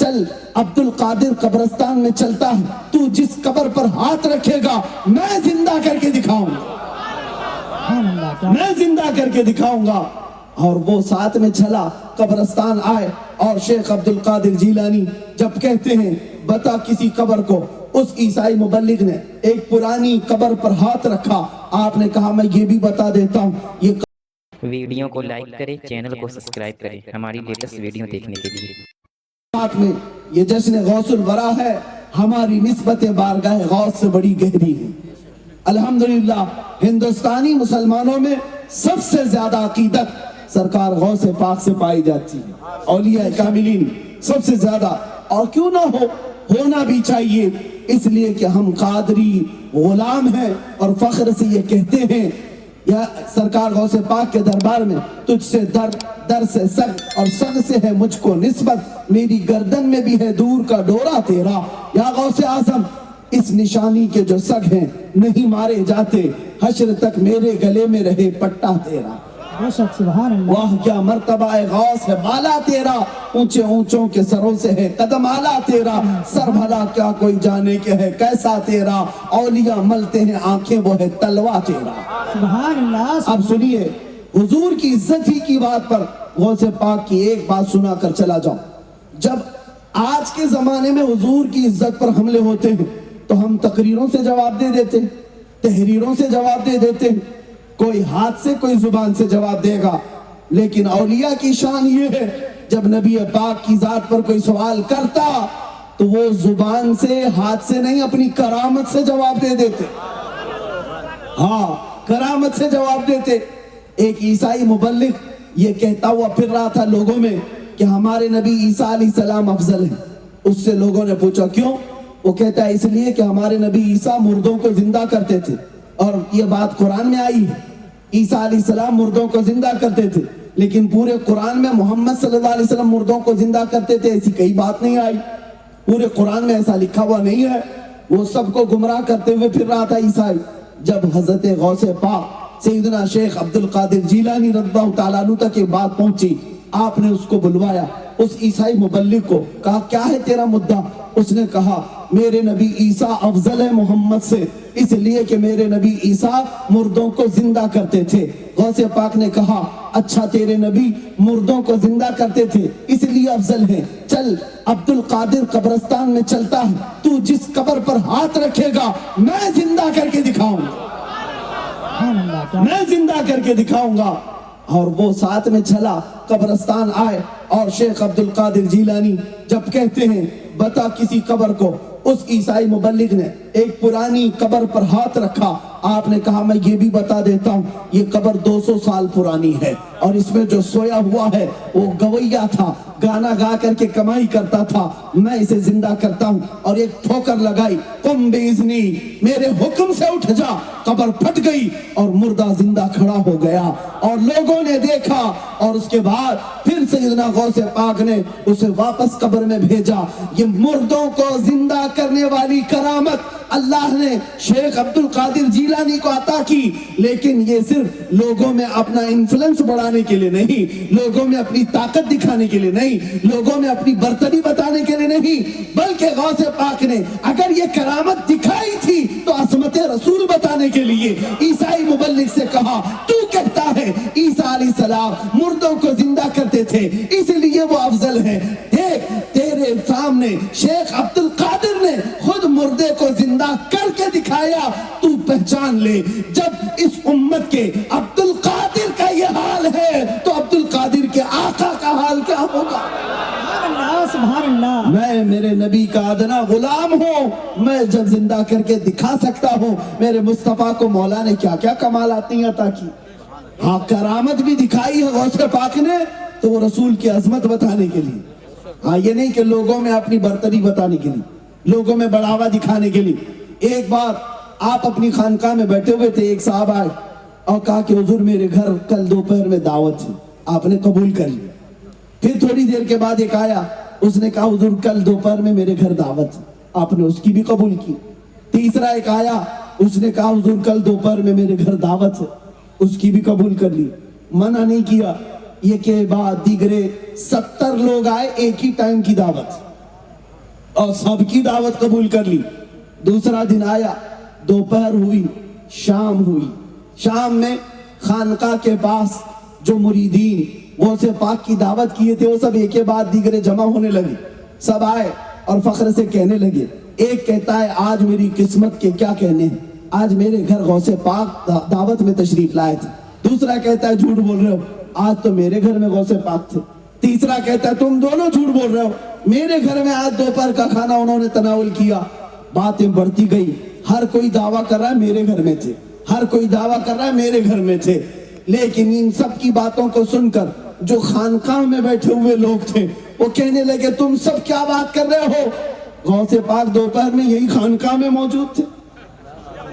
چل عبد القادر قبرستان میں چلتا ہے، تو جس قبر پر ہاتھ رکھے گا میں زندہ کر کے دکھاؤں گا، میں زندہ کر کے دکھاؤں گا۔ اور وہ ساتھ میں چلا، قبرستان آئے اور شیخ عبد القادر جیلانی جب کہتے ہیں بتا کسی قبر کو، اس عیسائی مبلغ نے ایک پرانی قبر پر ہاتھ رکھا، آپ نے کہا میں یہ بھی بتا دیتا ہوں، یہ ویڈیو کو لائک کریں، چینل کو سبسکرائب کریں ہماری لیٹسٹ ویڈیو دیکھنے کے لیے۔ ساتھ میں یہ جشن غوث الورا ہے، ہماری نسبت بارگاہ غوث سے بڑی گہری ہے۔ الحمدللہ ہندوستانی مسلمانوں میں سب سے زیادہ عقیدت سرکار غوث پاک سے پائی جاتی ہے، اولیاء کاملین سب سے زیادہ، اور کیوں نہ ہو، ہونا بھی چاہیے، اس لیے کہ ہم قادری غلام ہیں اور فخر سے یہ کہتے ہیں یا سرکار غوث پاک کے دربار میں تجھ سے در سے سگ اور سگ سے ہے مجھ کو نسبت، میری گردن میں بھی ہے دور کا ڈورا تیرا، یا غوث اعظم اس نشانی کے جو سگ ہیں نہیں مارے جاتے، حشر تک میرے گلے میں رہے پٹا تیرا۔ سبحان اللہ، واہ کیا مرتبہ غوث ہے بالا تیرا، اونچے اونچوں کے سروں سے ہے قدم آلا تیرا، سر بھلا کیا کوئی جانے کے ہے کیسا تیرا، اولیاء ملتے ہیں آنکھیں وہ ہے تلوا تیرا۔ سبحان اللہ۔ اب سنیے حضور کی عزت ہی کی بات پر غوث پاک کی ایک بات سنا کر چلا جاؤ۔ جب آج کے زمانے میں حضور کی عزت پر حملے ہوتے ہیں تو ہم تقریروں سے جواب دے دیتے، تحریروں سے جواب دے دیتے، کوئی ہاتھ سے کوئی زبان سے جواب دے گا، لیکن اولیاء کی شان یہ ہے جب نبی پاک کی ذات پر کوئی سوال کرتا تو وہ زبان سے ہاتھ سے نہیں اپنی کرامت سے جواب دے دیتے، ہاں کرامت سے جواب دیتے۔ ایک عیسائی مبلغ یہ کہتا ہوا پھر رہا تھا لوگوں میں کہ ہمارے نبی عیسیٰ علیہ السلام افضل ہیں، اس سے لوگوں نے پوچھا کیوں؟ وہ کہتا ہے اس لیے کہ ہمارے نبی عیسیٰ مردوں کو زندہ کرتے تھے، اور یہ بات قرآن میں آئی ہے، عیسیٰ علیہ السلام مردوں کو زندہ کرتے تھے، لیکن پورے قرآن میں محمد صلی اللہ علیہ وسلم مردوں کو زندہ کرتے تھے ایسی کئی بات نہیں آئی، پورے قرآن میں ایسا لکھا ہوا نہیں ہے۔ وہ سب کو گمراہ کرتے ہوئے پھر رہا تھا عیسائی۔ جب حضرت غوث پاک سیدنا شیخ عبد القادر جیلانی رضی اللہ تعالیٰ عنہ تک یہ بات پہنچی، آپ نے اس کو بلوایا، اس عیسائی مبلغ کو کہا کیا ہے تیرا مدعا؟ اس نے کہا میرے نبی عیسیٰ افضل ہے محمد سے، اس لیے کہ میرے نبی عیسیٰ مردوں کو زندہ کرتے تھے۔ غوث پاک نے کہا اچھا تیرے نبی مردوں کو زندہ کرتے تھے اس لیے افضل ہیں، چل عبد القادر قبرستان میں چلتا ہے، تو جس قبر پر ہاتھ رکھے گا میں زندہ کر کے دکھاؤں گا، میں زندہ کر کے دکھاؤں گا۔ اور وہ ساتھ میں چلا، قبرستان آئے اور شیخ عبد القادر جیلانی جب کہتے ہیں بتا کسی قبر کو، اس عیسائی مبلغ نے ایک پرانی قبر پر ہاتھ رکھا، آپ نے کہا میں یہ بھی بتا دیتا ہوں یہ قبر 200 سال پرانی ہے، اور اس میں جو سویا ہوا ہے وہ گویا تھا، گانا گا کر کے کمائی کرتا تھا، میں اسے زندہ کرتا ہوں۔ اور ایک ٹھوکر لگائی، قم باذنی، میرے حکم سے اٹھ جا، قبر پھٹ گئی اور مردہ زندہ کھڑا ہو گیا، اور لوگوں نے دیکھا، اور اس کے بعد پھر سیدنا غوث پاک نے اسے واپس قبر میں بھیجا۔ یہ مردوں کو زندہ کرنے والی کرامت اللہ نے شیخ عبد القادر جیلانی کو عطا کی، لیکن یہ صرف لوگوں میں اپنا انفلوئنس بڑھانے کے لیے نہیں، لوگوں میں اپنی طاقت دکھانے کے لیے نہیں، لوگوں میں اپنی برتری بتانے کے لیے نہیں، بلکہ غوث پاک نے اگر یہ کرامت دکھائی تھی تو عظمت رسول بتانے کے لیے عیسائی مبلغ سے کہا تو کہتا ہے عیسیٰ علیہ السلام مردوں کو زندہ کرتے تھے اس لیے وہ افضل ہے، دیکھ تیرے سامنے شیخ عبد القادر نے خود مردے کو زندہ کر کے دکھایا، تو پہچان لے جب اس امت کے عبد القادر کا یہ حال ہے تو عبد القادر کے آقا کا حال کیا ہوگا؟ سبحان اللہ۔ میں میرے نبی کا ادنا غلام ہوں، میں جب زندہ کر کے دکھا سکتا ہوں۔ میرے مصطفیٰ کو مولا نے کیا کیا کمالات عطا کی، ہاں کرامت بھی دکھائی ہے غوث پاک نے تو وہ رسول کی عظمت بتانے کے لیے، ہاں یہ نہیں کہ لوگوں میں اپنی برتری بتانے کے لیے، لوگوں میں بڑھاوا دکھانے کے لیے۔ ایک بار آپ اپنی خانقاہ میں بیٹھے ہوئے تھے، ایک صاحب آئے اور کہا کہ حضور میرے گھر کل دوپہر میں دعوت ہے، آپ نے قبول کر لی۔ پھر تھوڑی دیر کے بعد ایک آیا، اس نے کہا حضور کل دوپہر میں میرے گھر دعوت ہے، آپ نے اس کی بھی قبول کی۔ تیسرا ایک آیا، اس نے کہا حضور کل دوپہر میں میرے گھر دعوت ہے، اس کی بھی قبول کر لی، منع نہیں کیا۔ یہ کے بعد دیگرے 70 لوگ آئے، ایک ہی ٹائم کی دعوت، اور سب کی دعوت قبول کر لی. دوسرا دن آیا, دوپہر ہوئی, شام ہوئی. شام میں خانقاہ کے پاس جو مریدین غوث پاک کی دعوت کیے تھے وہ سب ایک کے بعد دیگرے جمع ہونے لگے. سب آئے اور فخر سے کہنے لگے. ایک کہتا ہے آج میری قسمت کے کیا کہنے ہیں, آج میرے گھر غوث پاک دعوت میں تشریف لائے تھے. دوسرا کہتا ہے جھوٹ بول رہے ہو, آج تو میرے گھر میں غوث پاک تھے. تیسرا کہتا ہے تم دونوں جھوٹ بول رہے ہو, میرے گھر میں آج دوپہر کا کھانا انہوں نے تناول کیا. باتیں بڑھتی گئی, ہر کوئی دعویٰ کر رہا ہے میرے گھر میں تھے, ہر کوئی دعویٰ کر رہا ہے میرے گھر میں تھے. لیکن ان سب کی باتوں کو سن کر جو خانقاہ میں بیٹھے ہوئے لوگ تھے وہ کہنے لگے تم سب کیا بات کر رہے ہو, غوث پاک دوپہر میں یہی خانقاہ میں موجود تھے,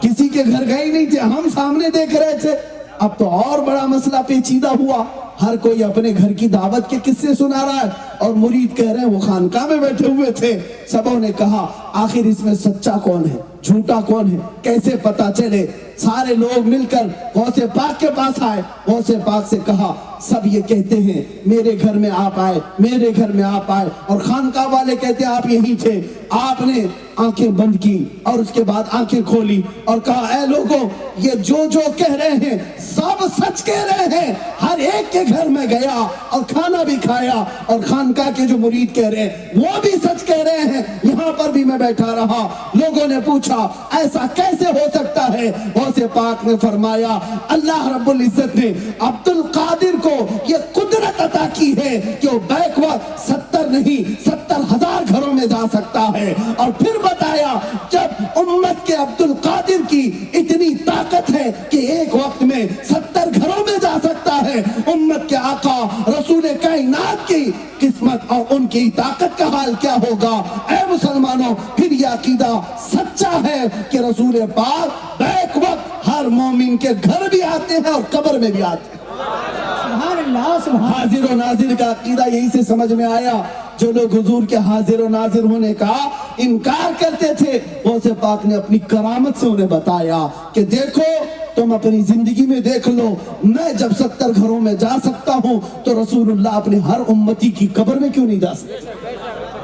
کسی کے گھر گئے نہیں تھے, ہم سامنے دیکھ رہے تھے. اب تو اور بڑا مسئلہ پیچیدہ ہوا, ہر کوئی اپنے گھر کی دعوت کے قصے سنا رہا ہے اور مرید کہہ رہے ہیں وہ خانقاہ میں بیٹھے ہوئے تھے. سبوں نے کہا آخر اس میں سچا کون ہے, جھوٹا کون ہے, کیسے پتا چلے. سارے لوگ مل کر غوث پاک کے پاس آئے. غوث پاک سے کہا سب یہ کہتے ہیں میرے گھر میں آپ آئے, میرے گھر میں آپ آئے, اور خانقاہ والے کہتے ہیں آپ یہی تھے. آپ نے آنکھیں بند کی اور اس کے بعد آنکھیں کھولی اور کہا اے لوگوں یہ جو کہہ رہے ہیں سب سچ کہہ رہے ہیں. ہر ایک کے گھر میں گیا اور کھانا بھی کھایا, اور خانقاہ کے جو مرید کہہ رہے ہیں وہ بھی سچ کہہ رہے ہیں. یہاں پر بھی میں بیٹھا رہا. لوگوں نے پوچھا ایسا کیسے ہو سکتا ہے. غوث پاک نے فرمایا اللہ رب العزت نے عبد القادر کو یہ قدرت عطا کی ہے کہ وہ بیک وقت 70 نہیں 70,000 گھروں میں جا سکتا ہے. اور پھر بتایا جب امت کے عبد القادر کی اتنی طاقت ہے کہ ایک وقت میں 70 گھروں میں جا سکتا ہے, امت کے آقا رسول کائنات کی قسمت اور ان کی طاقت کا حال کیا ہوگا. اے مسلمانوں پھر یہ عقیدہ سچا ہے کہ رسول پاک بیک وقت ہر مومن کے گھر بھی آتے ہیں اور قبر میں بھی آتے ہیں. سبحان اللہ سبحان. حاضر و ناظر کا عقیدہ یہی سے سمجھ میں آیا. جو لوگ حضور کے حاضر و ناظر ہونے کا انکار کرتے تھے غوث پاک نے اپنی کرامت سے انہیں بتایا کہ دیکھو تم اپنی زندگی میں دیکھ لو, میں جب 70 گھروں میں جا سکتا ہوں تو رسول اللہ اپنے ہر امتی کی قبر میں کیوں نہیں جا سکتے.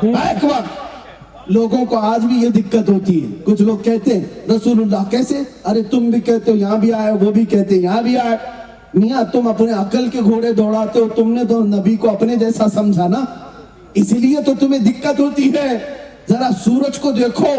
بیک وقت لوگوں کو آج بھی یہ دقت ہوتی ہے. کچھ لوگ کہتے ہیں رسول اللہ کیسے, ارے تم بھی کہتے ہو یہاں بھی آئے, وہ بھی کہتے ہیں یہاں بھی آئے. میاں تم اپنے عقل کے گھوڑے دوڑاتے ہو, تم نے تو نبی کو اپنے جیسا سمجھا نا, اسی لیے تو تمہیں دقت ہوتی ہے. ذرا سورج کو دیکھو,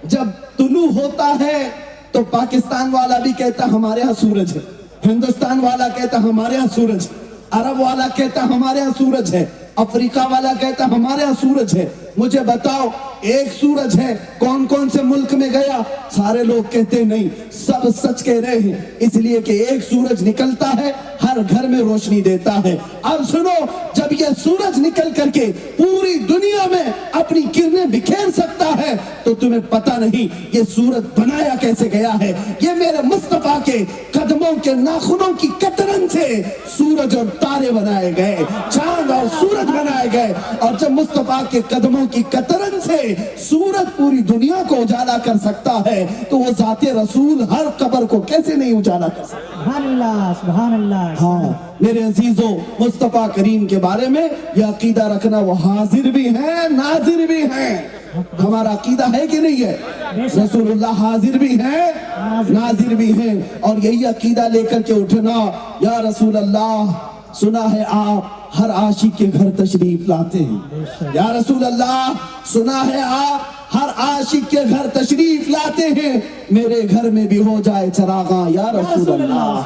جب طلوع ہوتا ہے تو پاکستان والا بھی کہتا ہمارے ہاں سورج ہے, ہندوستان والا کہتا ہمارے ہاں سورج ہے, عرب والا کہتا ہمارے ہاں سورج ہے, افریقہ والا کہتا ہمارے ہاں سورج ہے. مجھے بتاؤ ایک سورج ہے, کون کون سے ملک میں گیا؟ سارے لوگ کہتے نہیں, سب سچ کہہ رہے ہیں, اس لیے کہ ایک سورج نکلتا ہے ہر گھر میں روشنی دیتا ہے. اب سنو, جب یہ سورج نکل کر کے پوری دنیا میں اپنی کرنیں بکھیر سکتا ہے تو تمہیں پتہ نہیں یہ سورج بنایا کیسے گیا ہے. یہ میرے مصطفیٰ کے قدموں کے ناخنوں کی کترن سے سورج اور تارے بنائے گئے, چاند اور سورج بنائے گئے. اور جب مصطفیٰ کے قدموں کی کترن سے سورج پوری دنیا کو اجالا کر سکتا ہے تو وہ ذات رسول ہر قبر کو کیسے نہیں اجالا کر سکتا. سبحان اللہ سبحان اللہ. ہاں میرے عزیزوں, مصطفیٰ کریم کے بارے میں یہ عقیدہ رکھنا وہ حاضر بھی ہیں ناظر بھی ہیں. ہمارا عقیدہ ہے کہ نہیں ہے؟ رسول اللہ حاضر بھی ہیں ناظر بھی ہیں. اور یہی عقیدہ لے کر کے اٹھنا, یا رسول اللہ سنا ہے آپ ہر عاشق کے گھر تشریف لاتے ہیں, یا رسول اللہ سنا ہے آپ ہر عاشق کے گھر تشریف لاتے ہیں, میرے گھر میں بھی ہو جائے چراغاں یا رسول اللہ.